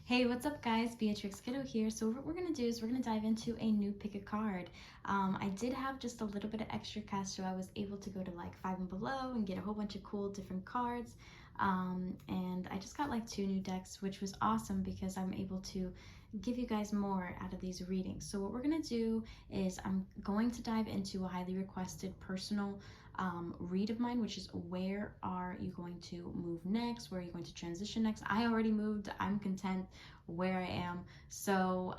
Hey, what's up guys? Beatrix Kiddo here. So what we're going to do is we're going to dive into a new pick a card. I did have just a little bit of extra cash, so I was able to go to like Five and Below and get a whole bunch of cool different cards. And I just got like 2 new decks, which was awesome because I'm able to give you guys more out of these readings. So what we're going to do is I'm going to dive into a highly requested personal read of mine, which is where are you going to move next? Where are you going to transition next? I already moved. I'm content where I am. So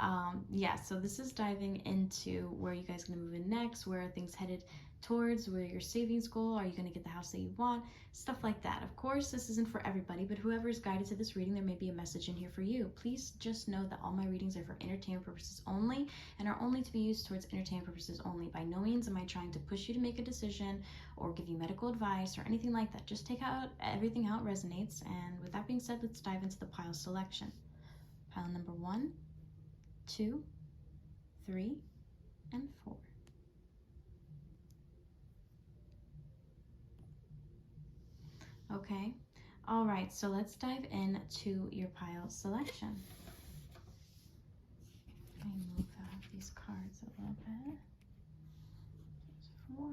yeah, so this is diving into where you guys going to move in next, where are things headed towards, where your savings goal, are you going to get the house that you want, stuff like that. Of course, this isn't for everybody, but whoever is guided to this reading, there may be a message in here for you. Please just know that all my readings are for entertainment purposes only and are only to be used towards entertainment purposes only. By no means am I trying to push you to make a decision or give you medical advice or anything like that. Just take out everything how it resonates. And with that being said, let's dive into the pile selection. Pile number 1, 2, 3, and 4. Okay, all right, so let's dive into your pile selection. Let me move out these cards a little bit. 4.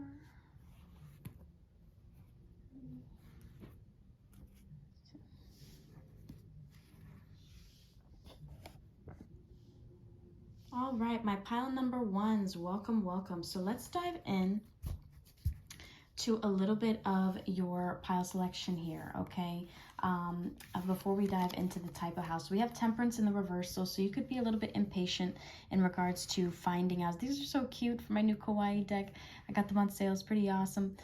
All right, my pile number 1s, welcome, welcome. So let's dive in to a little bit of your pile selection here, okay? Before we dive into the type of house, we have Temperance in the reversal, so you could be a little bit impatient in regards to finding out. These are so cute for my new Kawaii deck. I got them on sale, it's pretty awesome.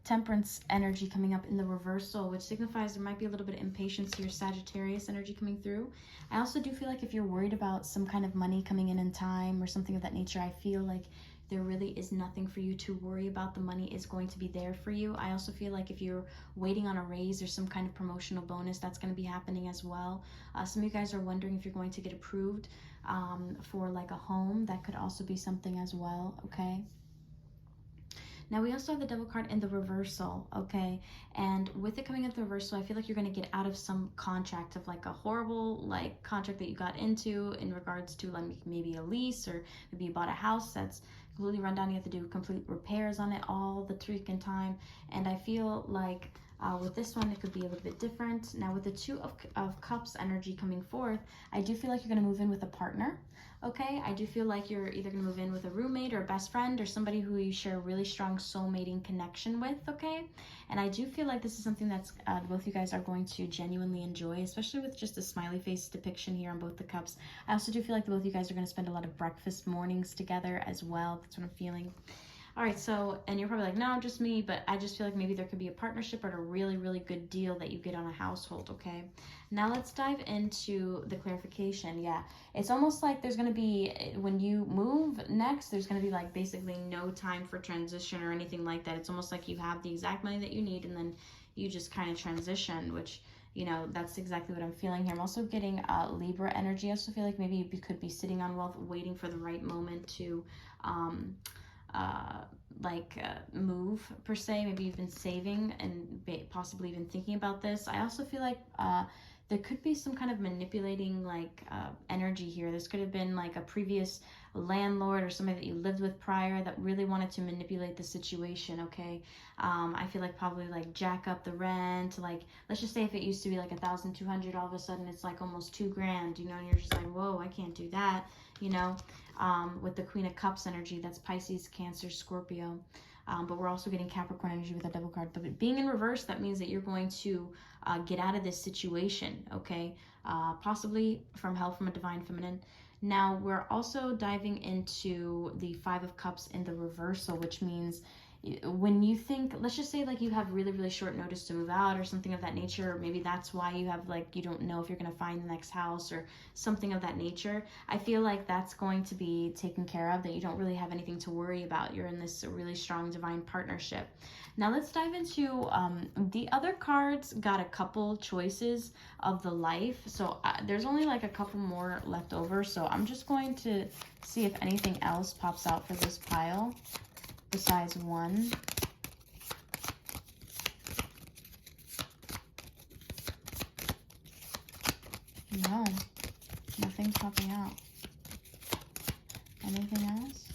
Temperance energy coming up in the reversal, which signifies there might be a little bit of impatience here, Sagittarius energy coming through. I also do feel like if you're worried about some kind of money coming in time or something of that nature, I feel like there really is nothing for you to worry about. The money is going to be there for you. I also feel like if you're waiting on a raise or some kind of promotional bonus, that's going to be happening as well. Some of you guys are wondering if you're going to get approved for like a home. That could also be something as well, okay? Now we also have the Devil card in the reversal, okay? And with it coming at the reversal, I feel like you're going to get out of some contract of like a horrible like contract that you got into in regards to like maybe a lease, or maybe you bought a house that's completely run down. You have to do complete repairs on it all the freaking time. And I feel like with this one, it could be a little bit different. Now with the 2 of Cups energy coming forth, I do feel like you're going to move in with a partner. Okay, I do feel like you're either going to move in with a roommate or a best friend or somebody who you share a really strong soulmating connection with, okay? And I do feel like this is something that's both you guys are going to genuinely enjoy, especially with just the smiley face depiction here on both the cups. I also do feel like both of you guys are going to spend a lot of breakfast mornings together as well. That's what I'm feeling. All right, so, and you're probably like, no, just me, but I just feel like maybe there could be a partnership or a really, really good deal that you get on a household, okay? Now let's dive into the clarification. Yeah, it's almost like there's going to be, when you move next, there's going to be like basically no time for transition or anything like that. It's almost like you have the exact money that you need and then you just kind of transition, which, you know, that's exactly what I'm feeling here. I'm also getting Libra energy. I also feel like maybe you could be sitting on wealth, waiting for the right moment to move per se. Maybe you've been saving and possibly even thinking about this. I also feel like there could be some kind of manipulating energy here. This could have been like a previous landlord or somebody that you lived with prior that really wanted to manipulate the situation, okay? I feel like probably like jack up the rent. Like, let's just say if it used to be like $1,200, all of a sudden it's like almost $2,000, you know, and you're just like, whoa, I can't do that, you know? With the Queen of Cups energy, that's Pisces, Cancer, Scorpio. But we're also getting Capricorn energy with the Devil card. But being in reverse, that means that you're going to get out of this situation, okay? Possibly from hell, from a divine feminine. Now, we're also diving into the 5 of Cups in the reversal, which means when you think, let's just say like you have really, really short notice to move out or something of that nature, or maybe that's why you have like, you don't know if you're going to find the next house or something of that nature. I feel like that's going to be taken care of, that you don't really have anything to worry about. You're in this really strong divine partnership. Now let's dive into the other cards. Got a couple choices of the life, so there's only like a couple more left over, so I'm just going to see if anything else pops out for this pile besides 1. No. Nothing's popping out. Anything else?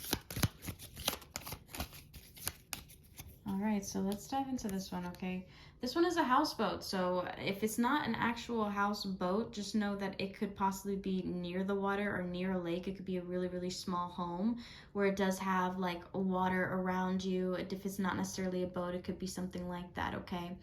All right, so let's dive into this one, okay? This one is a houseboat, so if it's not an actual houseboat, just know that it could possibly be near the water or near a lake. It could be a really, really small home where it does have like water around you. If it's not necessarily a boat, it could be something like that, okay?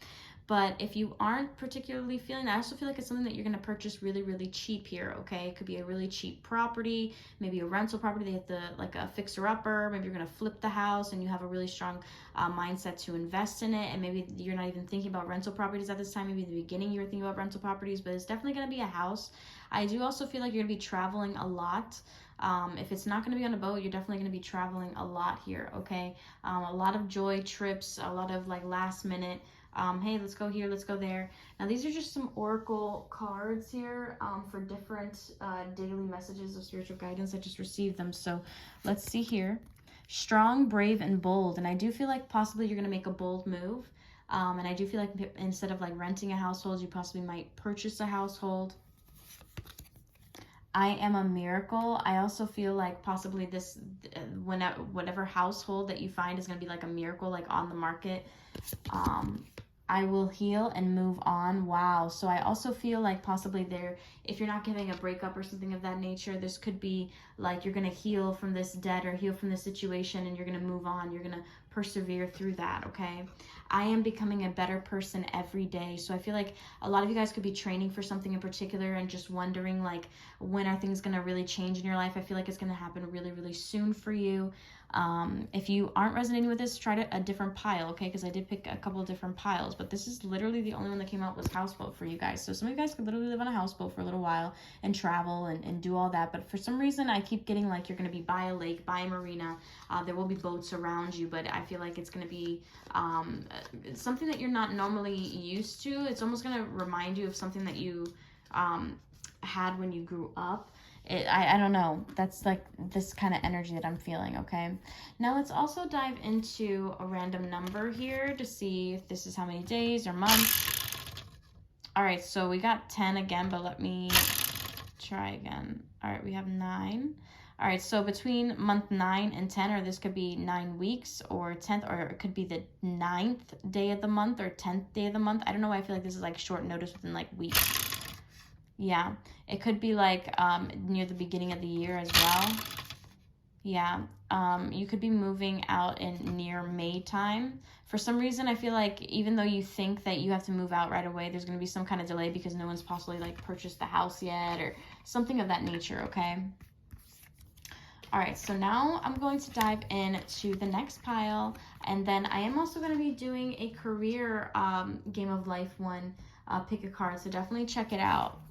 But if you aren't particularly feeling that, I also feel like it's something that you're going to purchase really, really cheap here, okay? It could be a really cheap property, maybe a rental property. They have the, like a fixer-upper. Maybe you're going to flip the house and you have a really strong mindset to invest in it. And maybe you're not even thinking about rental properties at this time. Maybe in the beginning you were thinking about rental properties, but it's definitely going to be a house. I do also feel like you're going to be traveling a lot. If it's not going to be on a boat, you're definitely going to be traveling a lot here, okay? A lot of joy trips, a lot of like last minute, hey, let's go here, let's go there. Now, these are just some oracle cards here for different daily messages of spiritual guidance. I just received them. So let's see here. Strong, brave, and bold. And I do feel like possibly you're going to make a bold move. And I do feel like instead of like renting a household, you possibly might purchase a household. I am a miracle. I also feel like possibly this, whatever household that you find is going to be like a miracle, like on the market. I will heal and move on. Wow. So I also feel like possibly there, if you're not getting a breakup or something of that nature, this could be like you're going to heal from this debt or heal from this situation and you're going to move on. You're going to persevere through that, okay? I am becoming a better person every day. So I feel like a lot of you guys could be training for something in particular and just wondering like, when are things going to really change in your life? I feel like it's going to happen really, really soon for you. If you aren't resonating with this, try a different pile, okay? Because I did pick a couple of different piles, but this is literally the only one that came out was houseboat for you guys. So some of you guys could literally live on a houseboat for a little while and travel and do all that. But for some reason, I keep getting like you're going to be by a lake, by a marina. There will be boats around you, but I feel like it's going to be something that you're not normally used to. It's almost going to remind you of something that you had when you grew up. I don't know. That's like this kind of energy that I'm feeling, okay? Now let's also dive into a random number here to see if this is how many days or months. All right, so we got 10 again, but let me try again. All right, we have 9. All right, so between month 9 and 10, or this could be 9 weeks or 10th, or it could be the 9th day of the month or 10th day of the month. I don't know why I feel like this is like short notice within like weeks. Yeah, it could be like near the beginning of the year as well. Yeah, you could be moving out in near May time. For some reason, I feel like even though you think that you have to move out right away, there's going to be some kind of delay because no one's possibly like purchased the house yet or something of that nature, okay? All right, so now I'm going to dive into the next pile, and then I am also going to be doing a career game of life one, pick a card, so definitely check it out.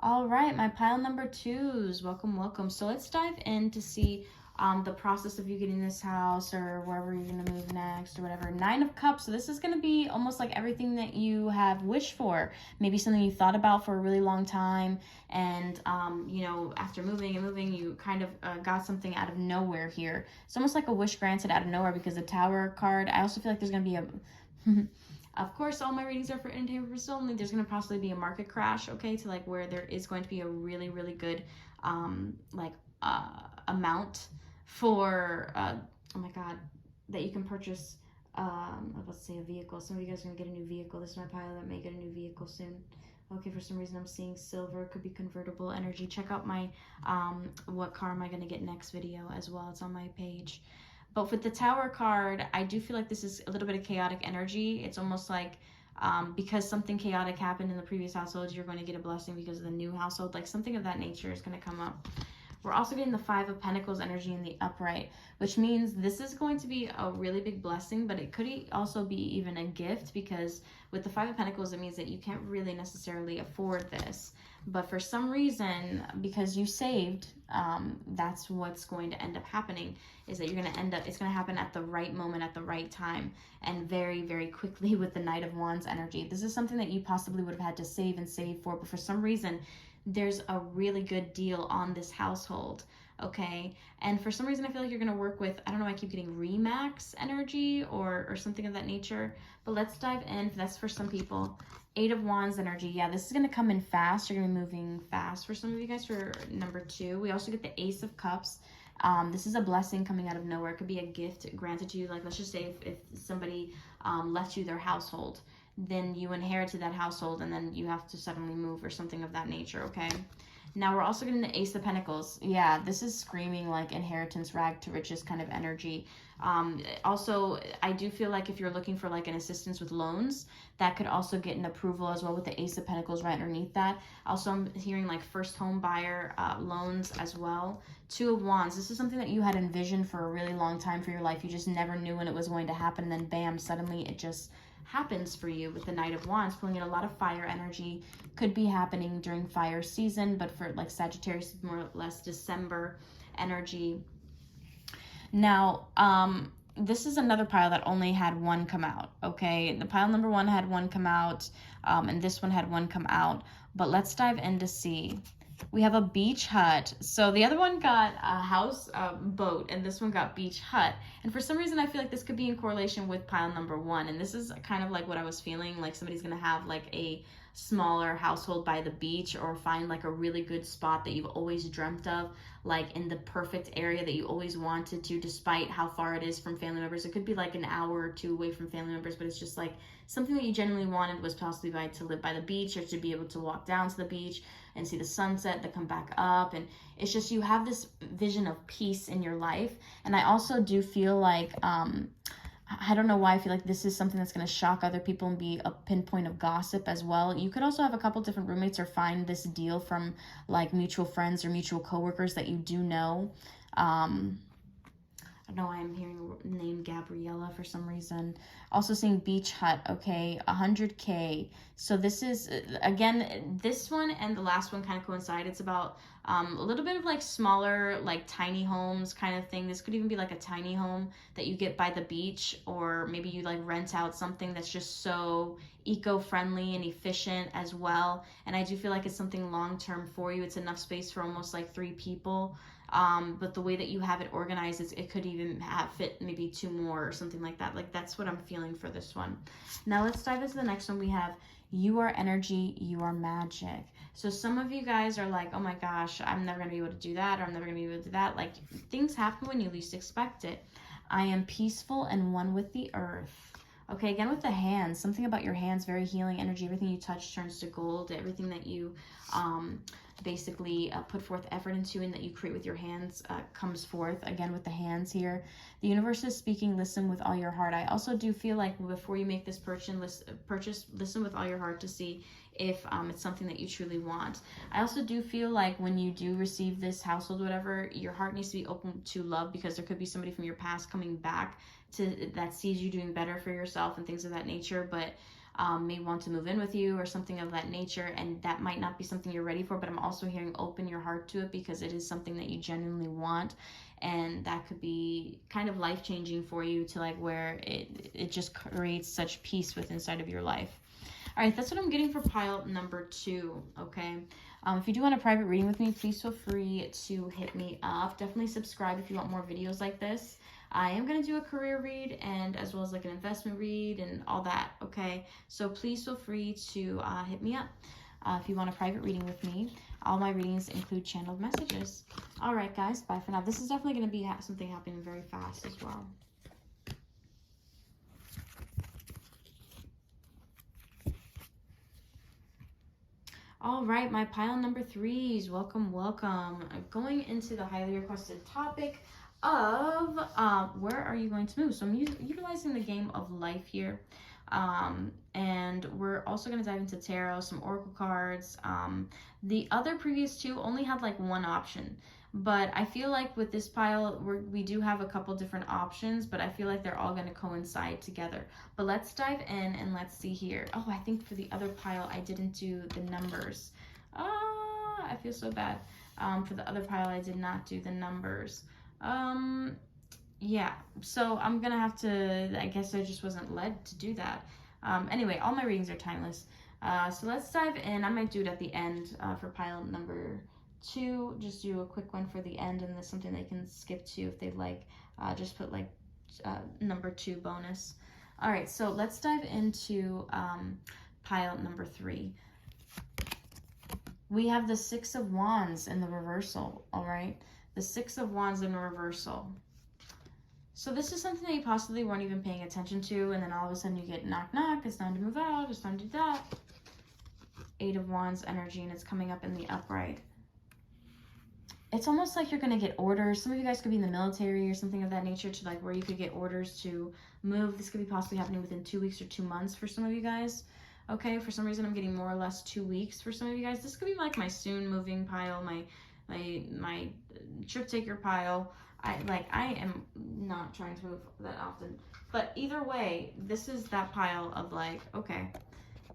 All right, my pile number 2s, welcome, welcome. So let's dive in to see the process of you getting this house or wherever you're gonna move next or whatever. 9 of Cups, so this is gonna be almost like everything that you have wished for. Maybe something you thought about for a really long time and, you know, after moving and moving, you kind of got something out of nowhere here. It's almost like a wish granted out of nowhere because the Tower card, I also feel like there's gonna be a... Of course, all my readings are for entertainment purposes only. There's going to possibly be a market crash, okay, to like where there is going to be a really, really good amount for, oh my God, that you can purchase, let's say a vehicle. Some of you guys are going to get a new vehicle. This is my pile that may get a new vehicle soon. Okay, for some reason I'm seeing silver. It could be convertible energy. Check out my what car am I going to get next video as well. It's on my page. But with the Tower card, I do feel like this is a little bit of chaotic energy. It's almost like because something chaotic happened in the previous household, you're going to get a blessing because of the new household. Like something of that nature is going to come up. We're also getting the 5 of Pentacles energy in the upright, which means this is going to be a really big blessing, but it could also be even a gift because with the 5 of Pentacles, it means that you can't really necessarily afford this. But for some reason, because you saved, that's what's going to end up happening is that you're going to end up, it's going to happen at the right moment, at the right time, and very, very quickly with the Knight of Wands energy. This is something that you possibly would have had to save and save for, but for some reason, there's a really good deal on this household. okay? And for some reason, I feel like you're going to work with, I don't know, I keep getting Remax energy or something of that nature. But let's dive in. That's for some people. 8 of Wands energy. Yeah, this is going to come in fast. You're going to be moving fast for some of you guys for number 2. We also get the Ace of Cups. This is a blessing coming out of nowhere. It could be a gift granted to you. Like, let's just say if somebody left you their household, then you inherited that household and then you have to suddenly move or something of that nature, okay? Now we're also getting the Ace of Pentacles. Yeah, this is screaming like inheritance, rag to riches kind of energy. Also, I do feel like if you're looking for like an assistance with loans, that could also get an approval as well with the Ace of Pentacles right underneath that. Also, I'm hearing like first home buyer loans as well. 2 of Wands. This is something that you had envisioned for a really long time for your life. You just never knew when it was going to happen. And then bam, suddenly it just happens for you with the Knight of Wands, pulling in a lot of fire energy. Could be happening during fire season, but for like Sagittarius, more or less December energy. Now, this is another pile that only had 1 come out, okay? The pile number 1 had 1 come out, and this one had 1 come out. But let's dive in to see. We have a beach hut. So the other one got a house, boat, and this one got beach hut. And for some reason, I feel like this could be in correlation with pile number 1. And this is kind of like what I was feeling, like somebody's going to have like a smaller household by the beach, or find like a really good spot that you've always dreamt of, like in the perfect area that you always wanted to, despite how far it is from family members. It could be like an hour or 2 away from family members, but it's just like something that you genuinely wanted was possibly to live by the beach, or to be able to walk down to the beach and see the sunset, to come back up. And it's just, you have this vision of peace in your life. And I also do feel like, I don't know why I feel like this is something that's going to shock other people and be a pinpoint of gossip as well. You could also have a couple different roommates, or find this deal from like mutual friends or mutual coworkers that you do know. I don't know why I'm hearing the name Gabriella for some reason. Also seeing beach hut, okay, 100K. So this is, again, this one and the last one kind of coincide. It's about a little bit of like smaller, like tiny homes kind of thing. This could even be like a tiny home that you get by the beach, or maybe you like rent out something that's just so eco-friendly and efficient as well. And I do feel like it's something long-term for you. It's enough space for almost like 3 people. But the way that you have it organized, it could even fit maybe 2 more or something like that. Like, that's what I'm feeling for this one. Now let's dive into the next one. We have you are energy, you are magic. So some of you guys are like, oh my gosh, I'm never going to be able to do that, or I'm never going to be able to do that. Like, things happen when you least expect it. I am peaceful and one with the earth. Okay, again with the hands, something about your hands, very healing energy. Everything you touch turns to gold. Everything that you basically put forth effort into and that you create with your hands comes forth. Again with the hands here. The universe is speaking, listen with all your heart. I also do feel like before you make this purchase, listen with all your heart to see if it's something that you truly want. I also do feel like when you do receive this household, whatever, your heart needs to be open to love, because there could be somebody from your past coming back that sees you doing better for yourself and things of that nature, but may want to move in with you or something of that nature, and that might not be something you're ready for. But I'm also hearing open your heart to it, because it is something that you genuinely want, and that could be kind of life-changing for you, to like where it just creates such peace with inside of your life. All right, that's what I'm getting for pile number 2, okay? If you do want a private reading with me, please feel free to hit me up. Definitely subscribe if you want more videos like this. I am going to do a career read, and as well as like an investment read and all that, okay? So please feel free to hit me up if you want a private reading with me. All my readings include channeled messages. All right, guys, bye for now. This is definitely going to be something happening very fast as well. All right, my pile number 3s, welcome, welcome. I'm going into the highly requested topic of where are you going to move? So I'm utilizing the game of life here, and we're also going to dive into tarot, some oracle cards. The other previous 2 only had like 1 option, but I feel like with this pile we do have a couple different options, but I feel like they're all going to coincide together. But let's dive in and let's see here. Oh, I think for the other pile I didn't do the numbers. I feel so bad. For the other pile I did not do the numbers. Yeah, so I'm gonna have to, I guess I just wasn't led to do that. Anyway, all my readings are timeless. So let's dive in. I might do it at the end for pile number 2. Just do a quick one for the end, and there's something they can skip to if they'd like. Just put like number 2 bonus. All right, so let's dive into pile number 3. We have the 6 of Wands in the reversal, all right? The 6 of Wands in reversal. So this is something that you possibly weren't even paying attention to, and then all of a sudden you get knock, knock, it's time to move out, it's time to do that. 8 of Wands energy, and it's coming up in the upright. It's almost like you're going to get orders. Some of you guys could be in the military or something of that nature, to like where you could get orders to move. This could be possibly happening within 2 weeks or 2 months for some of you guys. Okay, for some reason I'm getting more or less 2 weeks for some of you guys. This could be like my soon moving pile, my trip taker pile. I am not trying to move that often, but either way, this is that pile of like, okay,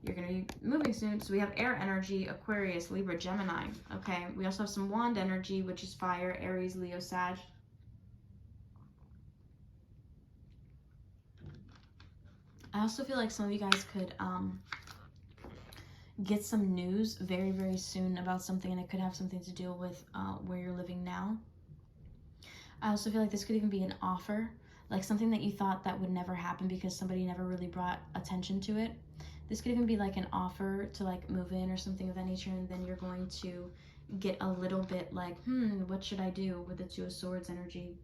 you're going to be moving soon. So we have air energy, Aquarius, Libra, Gemini. Okay, we also have some wand energy, which is fire, Aries, Leo, Sag. I also feel like some of you guys could get some news very, very soon about something, and it could have something to do with where you're living now. I also feel like this could even be an offer, like something that you thought that would never happen because somebody never really brought attention to it. This could even be like an offer to like move in or something of that nature, and then you're going to get a little bit like, what should I do with the 2 of Swords energy,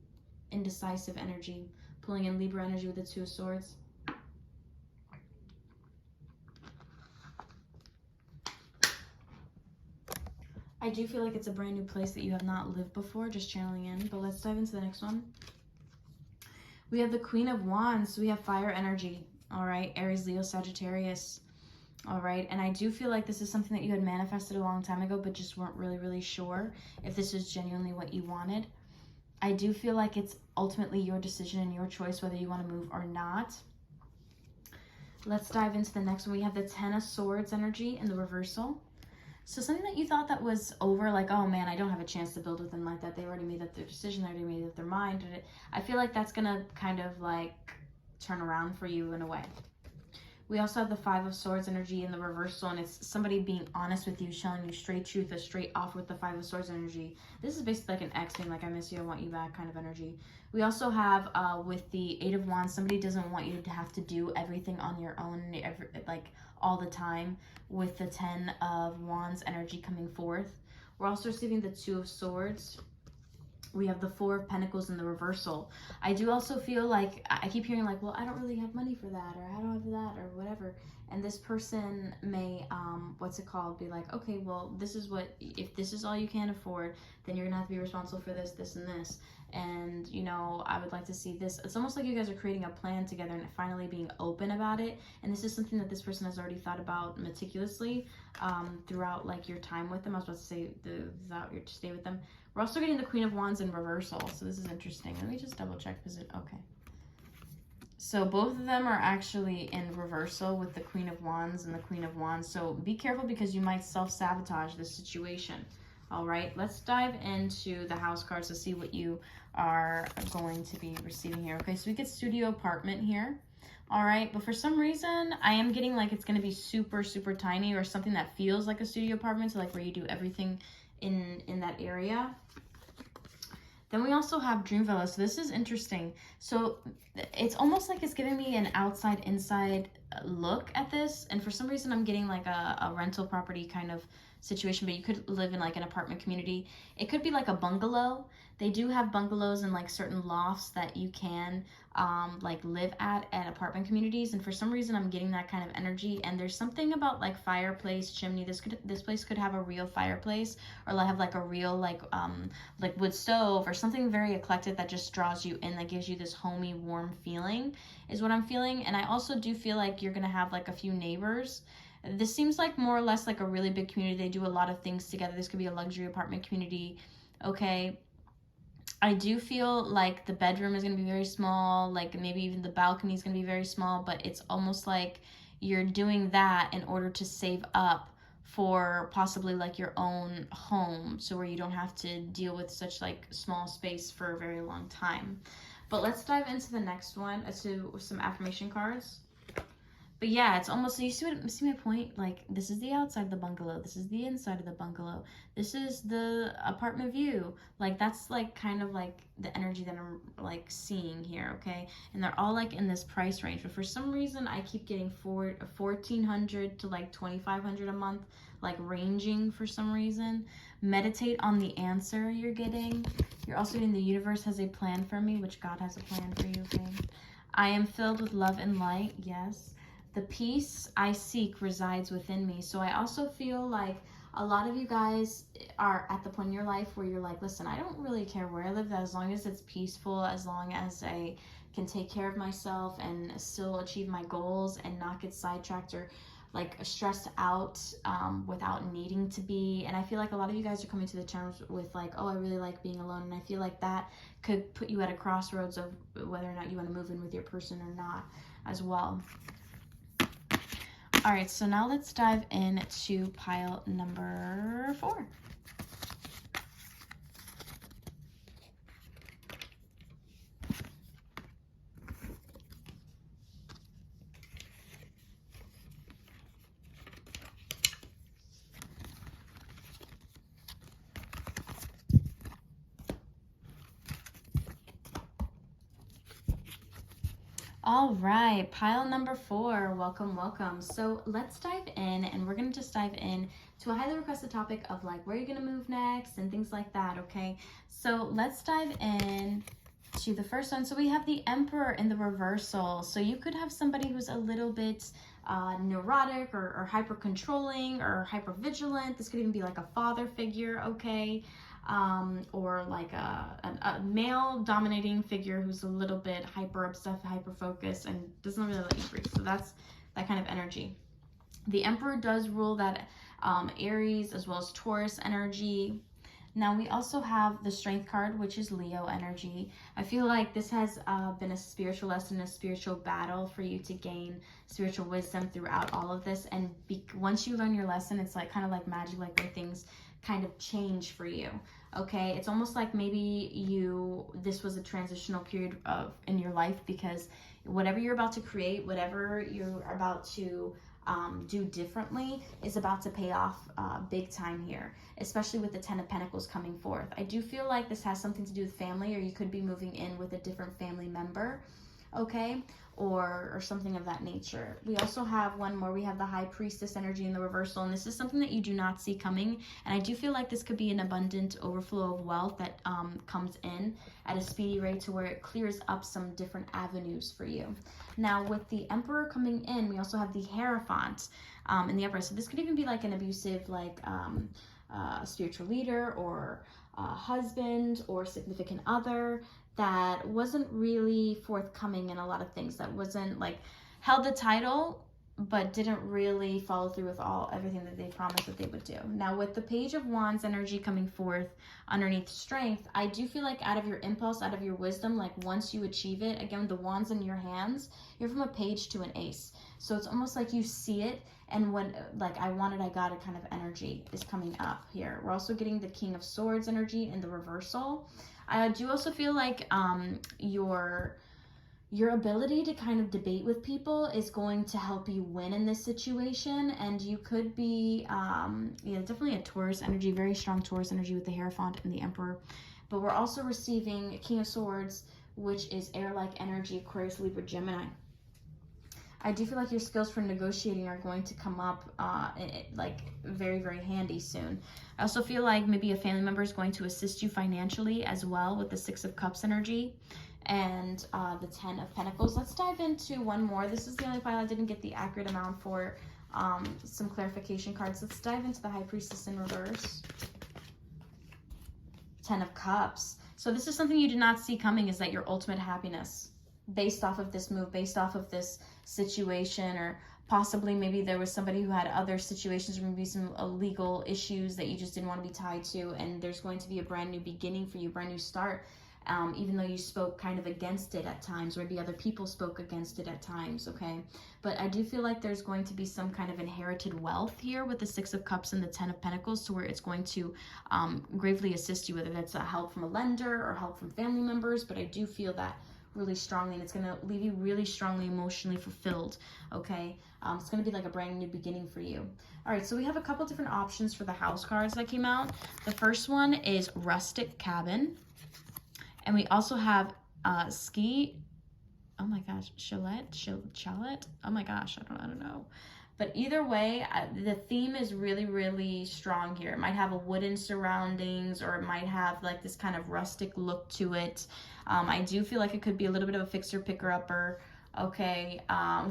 indecisive energy, pulling in Libra energy with the 2 of Swords. I do feel like it's a brand new place that you have not lived before, just channeling in, but let's dive into the next one. We have the Queen of Wands, so we have fire energy, all right, Aries, Leo, Sagittarius, all right, and I do feel like this is something that you had manifested a long time ago, but just weren't really sure if this is genuinely what you wanted. I do feel like it's ultimately your decision and your choice whether you want to move or not. Let's dive into the next one. We have the 10 of Swords energy in the reversal. So something that you thought that was over, like, oh man, I don't have a chance to build with them like that. They already made up their decision. They already made up their mind. I feel like that's going to kind of like turn around for you in a way. We also have the 5 of Swords energy in the reversal, and it's somebody being honest with you, showing you straight truth, a straight off with the 5 of Swords energy. This is basically like an ex being like, I miss you, I want you back kind of energy. We also have with the 8 of Wands, somebody doesn't want you to have to do everything on your own, like all the time, with the 10 of Wands energy coming forth. We're also receiving the 2 of Swords. We have the 4 of Pentacles in the reversal. I do also feel like, I keep hearing like, well, I don't really have money for that, or I don't have that, or whatever. And this person may, be like, okay, well, this is what, if this is all you can afford, then you're gonna have to be responsible for this, this, and this. And, you know, I would like to see this. It's almost like you guys are creating a plan together and finally being open about it. And this is something that this person has already thought about meticulously throughout like your time with them. I was about to say throughout your stay with them. We're also getting the Queen of Wands in reversal. So this is interesting. Let me just double check. Okay. So both of them are actually in reversal with the Queen of Wands and the Queen of Wands. So be careful because you might self-sabotage this situation. All right, let's dive into the house cards to see what you are going to be receiving here. Okay, so we get studio apartment here. All right, but for some reason, I am getting like it's going to be super, super tiny, or something that feels like a studio apartment, so like where you do everything in that area. Then we also have Dream Villa. So this is interesting. So it's almost like it's giving me an outside inside look at this. And for some reason, I'm getting like a rental property kind of situation, but you could live in like an apartment community. It could be like a bungalow. They do have bungalows and like certain lofts that you can like live at apartment communities. And for some reason, I'm getting that kind of energy. And there's something about like fireplace, chimney. This place could have a real fireplace, or have like a real like wood stove, or something very eclectic that just draws you in, that gives you this homey, warm feeling, is what I'm feeling. And I also do feel like you're gonna have like a few neighbors. This seems like more or less like a really big community. They do a lot of things together. This could be a luxury apartment community. Okay. I do feel like the bedroom is going to be very small, like maybe even the balcony is going to be very small, but it's almost like you're doing that in order to save up for possibly like your own home, so where you don't have to deal with such like small space for a very long time. But let's dive into the next one, to some affirmation cards. But yeah, it's almost, so you see my point? Like, this is the outside of the bungalow. This is the inside of the bungalow. This is the apartment view. Like, that's like kind of like the energy that I'm like seeing here, okay? And they're all like in this price range. But for some reason, I keep getting $1,400 to like $2,500 a month, like ranging for some reason. Meditate on the answer you're getting. You're also getting the universe has a plan for me, which God has a plan for you, okay? I am filled with love and light, yes. The peace I seek resides within me. So I also feel like a lot of you guys are at the point in your life where you're like, listen, I don't really care where I live, as long as it's peaceful, as long as I can take care of myself and still achieve my goals and not get sidetracked or like stressed out without needing to be. And I feel like a lot of you guys are coming to the terms with like, oh, I really like being alone. And I feel like that could put you at a crossroads of whether or not you want to move in with your person or not as well. All right, so now let's dive into pile number 4. All right, pile number 4, welcome, welcome. So let's dive in, and we're gonna just dive in to a highly requested topic of like where you're gonna move next and things like that, okay? So let's dive in to the first one. So we have the Emperor in the reversal. So you could have somebody who's a little bit neurotic or hyper controlling or hyper vigilant. This could even be like a father figure, okay? Or like a male dominating figure who's a little bit hyper obsessed, hyper focused, and doesn't really let you breathe. So that's that kind of energy. The Emperor does rule that Aries as well as Taurus energy. Now we also have the Strength card, which is Leo energy. I feel like this has been a spiritual lesson, a spiritual battle for you to gain spiritual wisdom throughout all of this. And once you learn your lesson, it's like kind of like magic, like where things kind of change for you, okay? It's almost like maybe this was a transitional period in your life, because whatever you're about to create, whatever you're about to do differently is about to pay off big time here, especially with the 10 of Pentacles coming forth. I do feel like this has something to do with family, or you could be moving in with a different family member, okay? Or something of that nature. We also have one more. We have the High Priestess energy in the reversal, and this is something that you do not see coming. And I do feel like this could be an abundant overflow of wealth that comes in at a speedy rate to where it clears up some different avenues for you. Now, with the Emperor coming in, we also have the Hierophant in the Emperor. So this could even be like an abusive, like spiritual leader or husband or significant other that wasn't really forthcoming in a lot of things, that wasn't like held the title but didn't really follow through with everything that they promised that they would do. Now with the Page of Wands energy coming forth underneath Strength, I do feel like out of your impulse, out of your wisdom, like once you achieve it, again with the wands in your hands, you're from a page to an ace. So it's almost like you see it, and when like I want it, I got it kind of energy is coming up here. We're also getting the King of Swords energy in the reversal. I do also feel like your ability to kind of debate with people is going to help you win in this situation. And you could be, definitely a Taurus energy, very strong Taurus energy with the Hierophant and the Emperor. But we're also receiving King of Swords, which is air-like energy, Aquarius, Libra, Gemini. I do feel like your skills for negotiating are going to come up like very, very handy soon. I also feel like maybe a family member is going to assist you financially as well with the Six of Cups energy and the 10 of Pentacles. Let's dive into one more. This is the only pile I didn't get the accurate amount for some clarification cards. Let's dive into the High Priestess in reverse. 10 of Cups. So this is something you did not see coming, is that your ultimate happiness based off of this move, based off of this situation, or possibly maybe there was somebody who had other situations, or maybe some legal issues that you just didn't want to be tied to, and there's going to be a brand new beginning for you, brand new start, even though you spoke kind of against it at times, or maybe other people spoke against it at times, okay? But I do feel like there's going to be some kind of inherited wealth here with the Six of Cups and the 10 of Pentacles, to where it's going to gravely assist you, whether that's a help from a lender or help from family members. But I do feel that really strongly, and it's going to leave you really strongly emotionally fulfilled, okay? It's going to be like a brand new beginning for you. All right, so we have a couple different options for the house cards that came out. The first one is Rustic Cabin, and we also have Ski, oh my gosh, Chalet, oh my gosh, I don't know. But either way, the theme is really, really strong here. It might have a wooden surroundings, or it might have like this kind of rustic look to it. I do feel like it could be a little bit of a fixer, picker, upper, okay,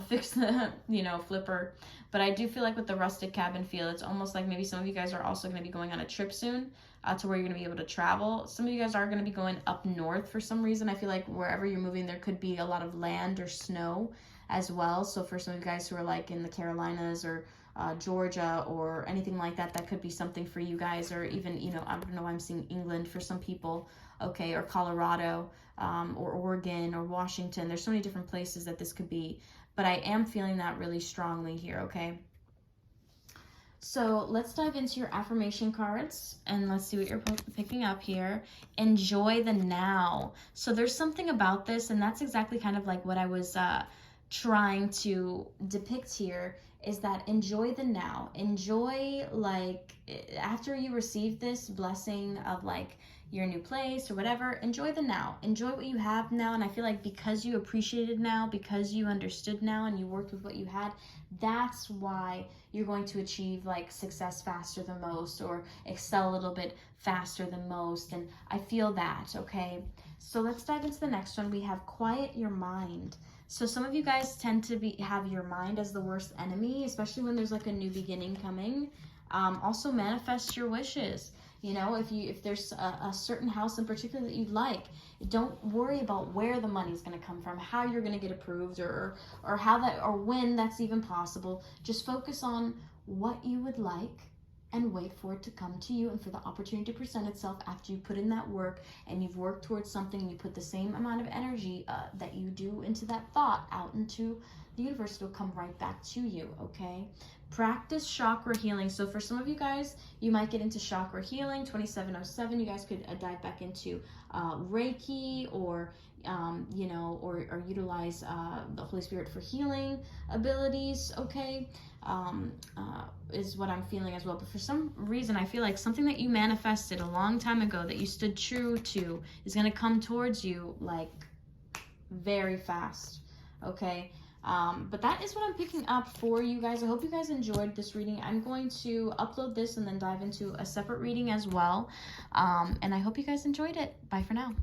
fix the, you know, flipper. But I do feel like with the rustic cabin feel, it's almost like maybe some of you guys are also going to be going on a trip soon to where you're going to be able to travel. Some of you guys are going to be going up north for some reason. I feel like wherever you're moving, there could be a lot of land or snow as well. So for some of you guys who are like in the Carolinas or Georgia or anything like that, that could be something for you guys. Or even, you know, I don't know, I'm seeing England for some people, okay, or Colorado, or Oregon or Washington. There's so many different places that this could be, but I am feeling that really strongly here, okay? So let's dive into your affirmation cards and let's see what you're picking up here. Enjoy the now. So there's something about this, and that's exactly kind of like what I was trying to depict here, is that enjoy the now. Enjoy, like, after you receive this blessing of like your new place or whatever, enjoy the now. Enjoy what you have now. And I feel like because you appreciated now, because you understood now, and you worked with what you had, that's why you're going to achieve like success faster than most, or excel a little bit faster than most. And I feel that, okay? So let's dive into the next one. We have quiet your mind. So some of you guys tend to have your mind as the worst enemy, especially when there's like a new beginning coming. Also manifest your wishes. You know, if there's a certain house in particular that you'd like, don't worry about where the money's going to come from, how you're going to get approved, or how that, or when that's even possible. Just focus on what you would like and wait for it to come to you and for the opportunity to present itself after you put in that work and you've worked towards something, and you put the same amount of energy that you do into that thought out into the universe. It'll come right back to you, okay? Practice chakra healing. So for some of you guys, you might get into chakra healing. 2707, you guys could dive back into Reiki, or you know, or utilize the Holy Spirit for healing abilities, okay? Is what I'm feeling as well. But for some reason, I feel like something that you manifested a long time ago that you stood true to is going to come towards you like very fast, okay? But that is what I'm picking up for you guys. I hope you guys enjoyed this reading. I'm going to upload this and then dive into a separate reading as well. And I hope you guys enjoyed it. Bye for now.